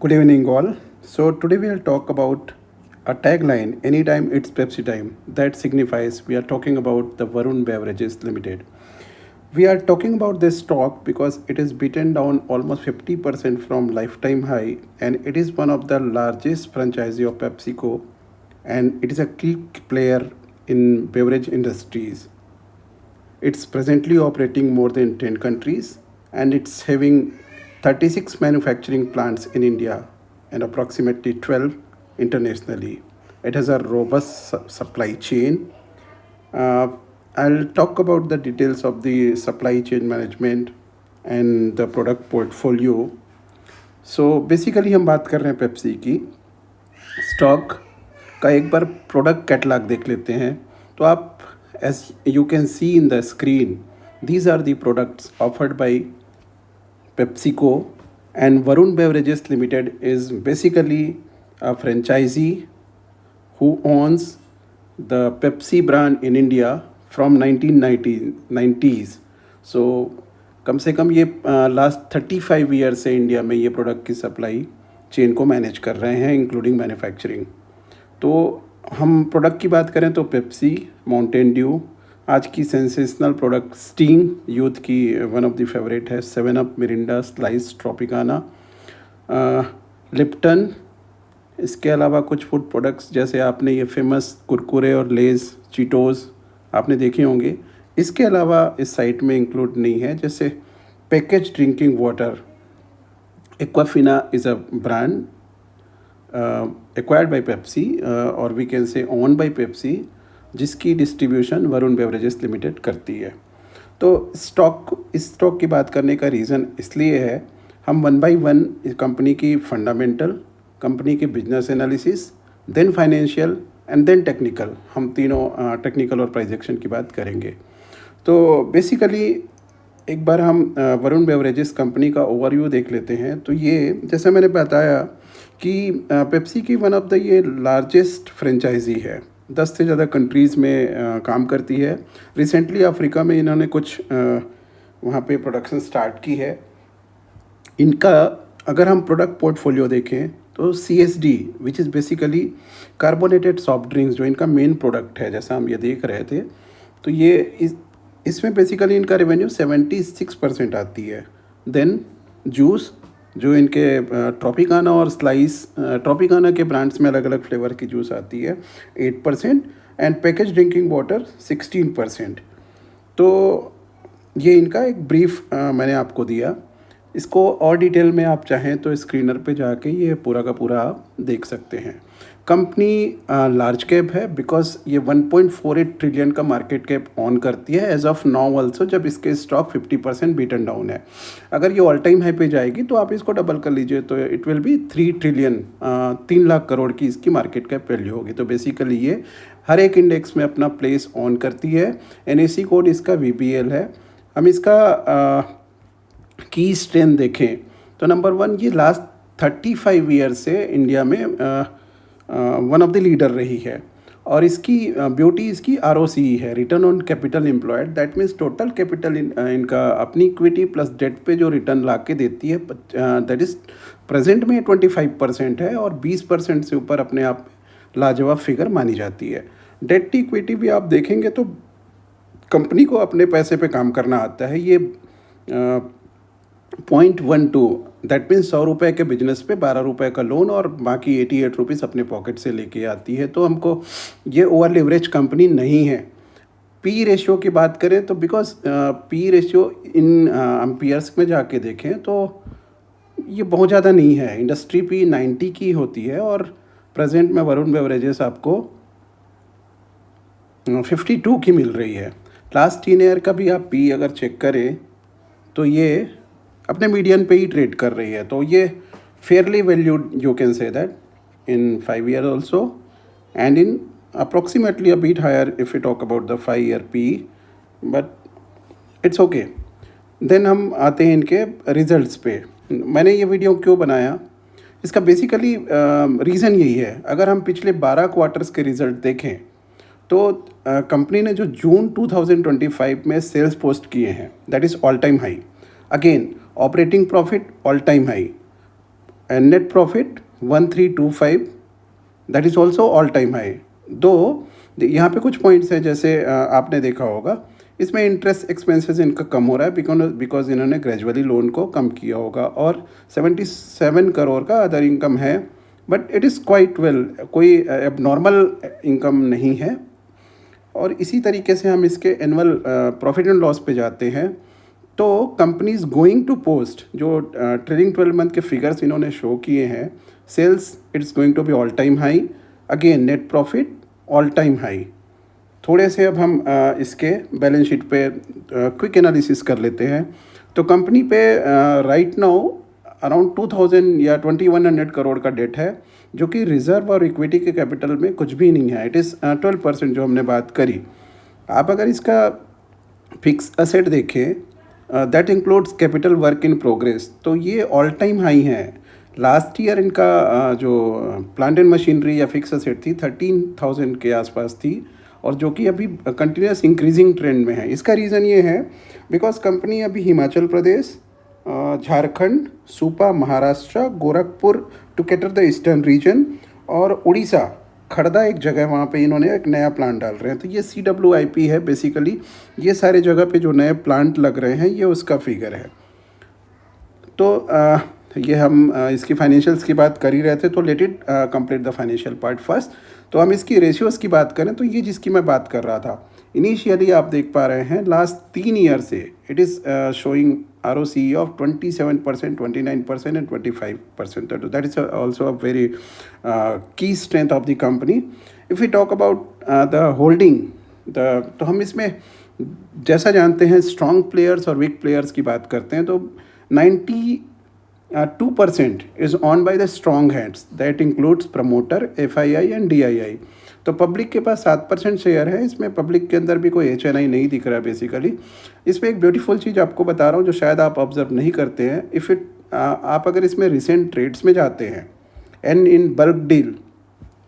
Good evening, all. So, today we'll talk about a tagline anytime it's Pepsi time. That signifies we are talking about the Varun Beverages Limited. We are talking about this stock because it is beaten down almost 50% from lifetime high, and it is one of the largest franchisee of PepsiCo, and it is a key player in beverage industries. It's presently operating more than 10 countries, and it's having 36 manufacturing plants in India and approximately 12 internationally. It has a robust supply chain. Uh, I'll talk about the details of the supply chain management and the product portfolio. So basically हम बात कर रहे हैं Pepsi की stock का एक बार product catalogue देख लेते हैं तो आप as you can see in the screen these are the products offered by PepsiCo, and Varun Beverages Limited is basically a franchisee who owns the Pepsi brand in India from 1990s. So कम से कम ये last 35 year से India में ये product की supply chain को manage कर रहे हैं इंक्लूडिंग मैन्युफैक्चरिंग। तो हम प्रोडक्ट की बात करें तो पेप्सी, माउंटेन ड्यू, आज की सेंसेशनल प्रोडक्ट स्टिंग, यूथ की वन ऑफ द फेवरेट है, 7 up, Mirinda, slice, Tropicana, Lipton. इसके अलावा कुछ फूड प्रोडक्ट्स जैसे आपने ये फेमस कुरकुरे और लेज़, चीटोज़ आपने देखे होंगे। इसके अलावा इस साइट में इंक्लूड नहीं है जैसे package drinking water, Aquafina is a brand acquired by Pepsi और we can say own by Pepsi, जिसकी डिस्ट्रीब्यूशन वरुण बेवरेजेस लिमिटेड करती है। तो इस स्टॉक की बात करने का रीज़न इसलिए है, हम वन बाय वन इस कंपनी की फंडामेंटल, कंपनी के business analysis, then financial and then technical, हम तीनों टेक्निकल और प्राइस एक्शन की बात करेंगे। तो बेसिकली एक बार हम वरुण बेवरेजेस कंपनी का ओवरव्यू देख लेते हैं। तो ये जैसे मैंने बताया कि पेप्सी की वन ऑफ द ये लार्जेस्ट फ्रेंचाइजी है, 10 से ज़्यादा कंट्रीज़ में काम करती है। रिसेंटली अफ्रीका में इन्होंने कुछ वहाँ पे प्रोडक्शन स्टार्ट की है। इनका अगर हम प्रोडक्ट पोर्टफोलियो देखें तो CSD which is basically carbonated soft drinks जो इनका मेन प्रोडक्ट है, जैसा हम ये देख रहे थे, तो ये इसमें बेसिकली इनका रेवेन्यू 76% आती है। देन जूस जो इनके ट्रॉपिकाना और स्लाइस, ट्रॉपिकाना के ब्रांड्स में अलग अलग फ्लेवर की जूस आती है, 8%, एंड पैकेज ड्रिंकिंग वाटर 16%। तो ये इनका एक ब्रीफ मैंने आपको दिया। इसको और डिटेल में आप चाहें तो स्क्रीनर पे जाके ये पूरा का पूरा आप देख सकते हैं। कंपनी लार्ज कैप है बिकॉज ये 1.48 ट्रिलियन का मार्केट कैप ऑन करती है एज ऑफ नाउ ऑल्सो, जब इसके स्टॉक 50% बीटन डाउन है। अगर ये ऑल टाइम हाई पे जाएगी तो आप इसको डबल कर लीजिए तो it will be 3 trillion, 3 lakh crore की इसकी मार्केट कैप वैल्यू होगी। तो बेसिकली ये हर एक इंडेक्स में अपना प्लेस ऑन करती है। NSE कोड इसका VBL है। हम इसका की स्ट्रेंथ देखें तो नंबर 1, ये लास्ट 35 ईयर से इंडिया में वन ऑफ द लीडर रही है, और इसकी ब्यूटी इसकी ROCE है, return on capital employed. That means total capital इनका अपनी इक्विटी प्लस डेट पे जो रिटर्न ला के देती है, दैट इज़ प्रेजेंट में 25% है, और 20% से ऊपर अपने आप लाजवाब फिगर मानी जाती है। डेट टू इक्विटी भी आप देखेंगे तो कंपनी को अपने पैसे पे काम करना आता है। ये 0.12, दैट मीन्स 100 रुपये के बिजनेस पे 12 रुपये का लोन और बाकी 88 रुपीज़ अपने पॉकेट से लेके आती है। तो हमको ये ओवर लिवरेज कंपनी नहीं है। पी रेशियो की बात करें तो बिकॉज पी रेशियो इन हम पीयर्स में जाके देखें तो ये बहुत ज़्यादा नहीं है। इंडस्ट्री पी 90 की होती है, और प्रेजेंट में वरुण बेवरेजेस आपको 52 की मिल रही है। लास्ट 3 ईयर का भी आप पी अगर चेक करें तो ये अपने मीडियन पे ही ट्रेड कर रही है। तो ये fairly valued, you can say that, in 5 year also, and in approximately a bit higher if you talk about the 5 year P, but it's okay. Then हम आते हैं इनके रिजल्ट्स पे। मैंने ये वीडियो क्यों बनाया, इसका बेसिकली रीज़न यही है। अगर हम पिछले 12 क्वार्टर्स के रिजल्ट देखें तो कंपनी ने जो जून 2025 में सेल्स पोस्ट किए हैं, that is all time high. Again operating profit all time high, and net profit 1325, that is also all time high. दो यहाँ पे कुछ पॉइंट्स हैं, जैसे आपने देखा होगा इसमें इंटरेस्ट एक्सपेंसेस इनका कम हो रहा है बिकॉज इन्होंने ग्रेजुअली लोन को कम किया होगा, और 77 करोड़ का अदर इनकम है, but it is quite well, कोई अब नॉर्मल इनकम नहीं है। और इसी तरीके से हम इसके एनुअल प्रॉफिट एंड लॉस पे जाते हैं, तो कंपनीज गोइंग टू पोस्ट जो ट्रेलिंग 12 मंथ के फिगर्स इन्होंने शो किए हैं, sales it's going to be all time high, again net profit all time high. थोड़े से अब हम इसके बैलेंस शीट पे क्विक एनालिसिस कर लेते हैं। तो कंपनी पे राइट नाउ अराउंड 2000 या 2100 करोड़ का डेट है, जो कि रिजर्व और इक्विटी के कैपिटल में कुछ भी नहीं है। इट इज़ 12% जो हमने बात करी। आप अगर इसका फिक्स असेट देखें, that includes capital work in progress, तो ये ऑल टाइम हाई है। लास्ट ईयर इनका जो प्लांट एंड मशीनरी या फिक्स असेट थी 13,000 के आसपास थी, और जो कि अभी कंटिन्यूस इंक्रीजिंग ट्रेंड में है। इसका रीज़न ये है बिकॉज कंपनी अभी Himachal Pradesh, Jharkhand, Supa, Maharashtra, Gorakhpur to cater the eastern region, और उड़ीसा खड़दा एक जगह, वहाँ पे इन्होंने एक नया प्लांट डाल रहे हैं। तो ये CWIP है बेसिकली। ये सारे जगह पे जो नए प्लांट लग रहे हैं ये उसका फिगर है। तो ये हम इसकी फाइनेंशियल्स की बात कर ही रहे थे, तो let it complete the financial part first. तो हम इसकी रेशियोज़ की बात करें तो ये जिसकी मैं बात कर रहा था, इनिशियली आप देख पा रहे हैं लास्ट 3 ईयर से it is showing ROCE of 27%, 29% and 25%. That is also a very key strength of the company. If you talk about the holding, तो हम इसमें जैसा जानते हैं स्ट्रॉन्ग प्लेयर्स और वीक प्लेयर्स की बात करते हैं, तो 92% is owned by the strong hands, that includes promoter, FII and DII। तो पब्लिक के पास 7% शेयर है। इसमें पब्लिक के अंदर भी कोई HNI नहीं दिख रहा है बेसिकली। इसमें एक ब्यूटीफुल चीज़ आपको बता रहा हूँ जो शायद आप ऑब्जर्व नहीं करते हैं। आप अगर इसमें रिसेंट ट्रेड्स में जाते हैं एंड इन बल्क डील,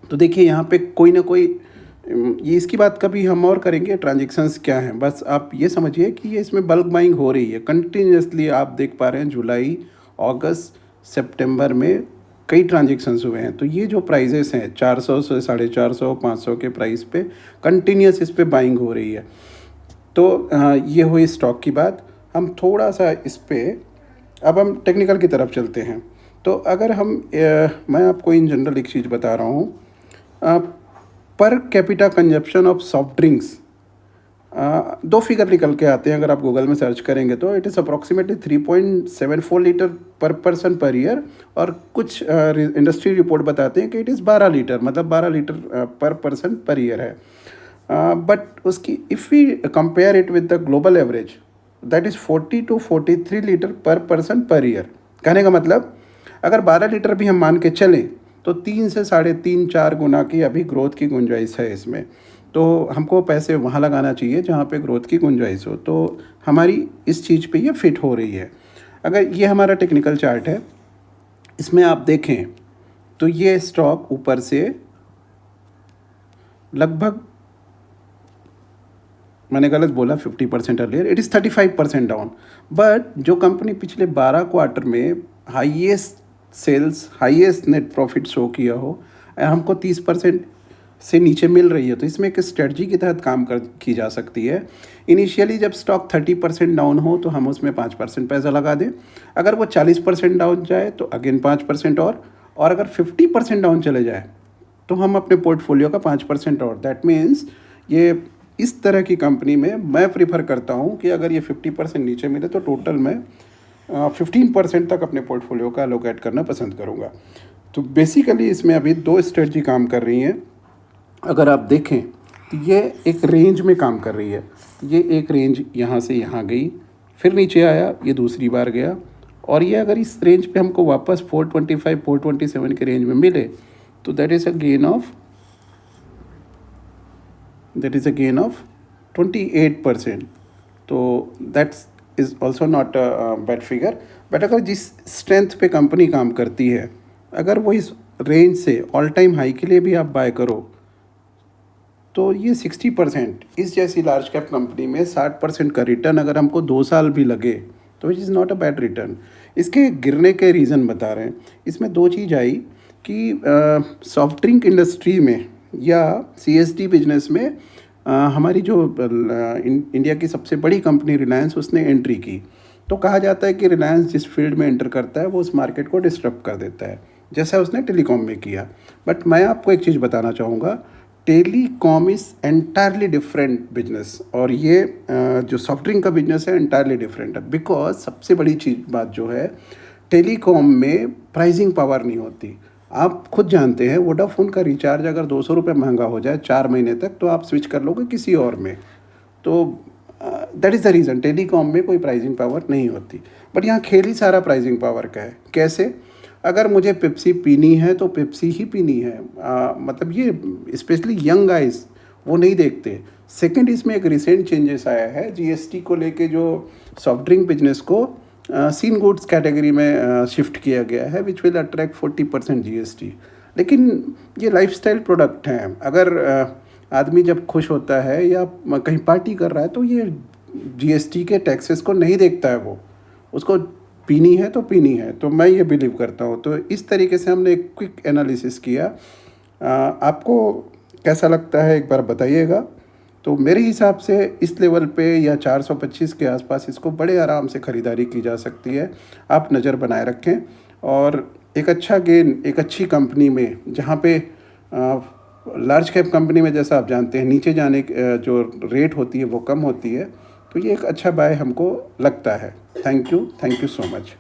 तो देखिए यहाँ पे कोई ना कोई, ये इसकी बात कभी हम और करेंगे ट्रांजेक्शन्स क्या हैं, बस आप ये समझिए कि ये इसमें बल्क बाइंग हो रही है कंटिन्यूसली। आप देख पा रहे हैं जुलाई, अगस्त, सितंबर में कई ट्रांजेक्शन्स हुए हैं। तो ये जो प्राइजेस हैं 400 से 450, 500 के प्राइस पे कंटिन्यूस इस पे बाइंग हो रही है। तो ये हुई स्टॉक की बात। हम थोड़ा सा इस पे अब हम टेक्निकल की तरफ चलते हैं। तो अगर हम मैं आपको इन जनरल एक चीज़ बता रहा हूँ, per capita consumption of soft drinks, 2 figure निकल के आते हैं अगर आप गूगल में सर्च करेंगे तो। It is approximately 3.74 litre per person per year, और कुछ इंडस्ट्री रिपोर्ट बताते हैं कि इट इज़ 12 लीटर, मतलब 12 litre per person per year है। बट उसकी if we compare it with the global average, that is 40 to 43 litre per person per year. कहने का मतलब अगर 12 लीटर भी हम मान के चलें तो 3 से 3.5-4 गुना की अभी ग्रोथ की गुंजाइश है इसमें। तो हमको पैसे वहाँ लगाना चाहिए जहाँ पे ग्रोथ की गुंजाइश हो। तो हमारी इस चीज़ पे ये फिट हो रही है। अगर ये हमारा टेक्निकल चार्ट है, इसमें आप देखें तो ये स्टॉक ऊपर से लगभग, मैंने गलत बोला 50% earlier, it is 35% down. But जो कंपनी पिछले 12 क्वार्टर में highest sales, highest net profit show किया हो, हमको 30% से नीचे मिल रही है, तो इसमें एक स्ट्रेटजी के तहत काम की जा सकती है। इनिशियली जब स्टॉक 30% डाउन हो तो हम उसमें 5% पैसा लगा दें। अगर वो 40% डाउन जाए तो अगेन 5% और अगर 50% डाउन चले जाए तो हम अपने पोर्टफोलियो का 5% और। दैट मीन्स ये इस तरह की कंपनी में मैं प्रीफर करता हूँ कि अगर ये 50% नीचे मिले तो टोटल मैं 15% तक अपने पोर्टफोलियो का एलोकेट करना पसंद करूँगा। तो बेसिकली इसमें अभी 2 स्ट्रेटजी काम कर रही हैं। अगर आप देखें तो ये एक रेंज में काम कर रही है। ये एक रेंज यहाँ से यहाँ गई, फिर नीचे आया, ये दूसरी बार गया, और ये अगर इस रेंज पे हमको वापस 425, 427 के रेंज में मिले तो that is a gain of 28%। तो that's is also not a bad figure. But अगर जिस स्ट्रेंथ पे कंपनी काम करती है, अगर वो इस रेंज से ऑल टाइम हाई के लिए भी आप बाय करो तो ये 60%, इस जैसी लार्ज कैप कंपनी में 60% का रिटर्न अगर हमको 2 साल भी लगे तो it is not a bad return. इसके गिरने के रीज़न बता रहे हैं। इसमें दो चीज़ आई कि सॉफ्ट ड्रिंक इंडस्ट्री में या सीएसडी बिजनेस में हमारी जो इंडिया की सबसे बड़ी कंपनी रिलायंस उसने एंट्री की। तो कहा जाता है कि रिलायंस जिस फील्ड में एंटर करता है वो उस मार्केट को डिस्टर्ब कर देता है, जैसा उसने टेलीकॉम में किया। बट मैं आपको एक चीज़ बताना चाहूँगा, telecom is entirely different business, और ये जो सॉफ्ट ड्रिंक का बिजनेस है एंटायरली डिफरेंट है। बिकॉज सबसे बड़ी चीज़ बात जो है, टेलीकॉम में प्राइसिंग पावर नहीं होती। आप खुद जानते हैं वोडाफोन का रिचार्ज अगर 200 रुपये महंगा हो जाए 4 महीने तक, तो आप स्विच कर लोगे किसी और में। तो that is the reason, telecom में कोई प्राइसिंग पावर नहीं होती। बट यहाँ खेल ही सारा प्राइसिंग पावर का है। कैसे? अगर मुझे पेप्सी पीनी है तो पेप्सी ही पीनी है। मतलब ये स्पेशली यंग गाइज वो नहीं देखते। सेकंड, इसमें एक रिसेंट चेंजेस आया है जीएसटी को लेके, जो सॉफ्ट ड्रिंक बिजनेस को सीन गुड्स कैटेगरी में शिफ्ट किया गया है, विच विल अट्रैक्ट 40% जीएसटी। लेकिन ये लाइफस्टाइल प्रोडक्ट हैं। अगर आदमी जब खुश होता है या कहीं पार्टी कर रहा है तो ये जीएसटी के टैक्सेस को नहीं देखता है, वो उसको पीनी है तो पीनी है। तो मैं ये बिलीव करता हूँ। तो इस तरीके से हमने एक क्विक एनालिसिस किया। आपको कैसा लगता है एक बार बताइएगा। तो मेरे हिसाब से इस लेवल पे या 425 के आसपास इसको बड़े आराम से ख़रीदारी की जा सकती है। आप नज़र बनाए रखें, और एक अच्छा गेन एक अच्छी कंपनी में, जहाँ पे लार्ज कैप कंपनी में जैसा आप जानते हैं नीचे जाने जो रेट होती है वो कम होती है, तो ये एक अच्छा बाय हमको लगता है। Thank you so much.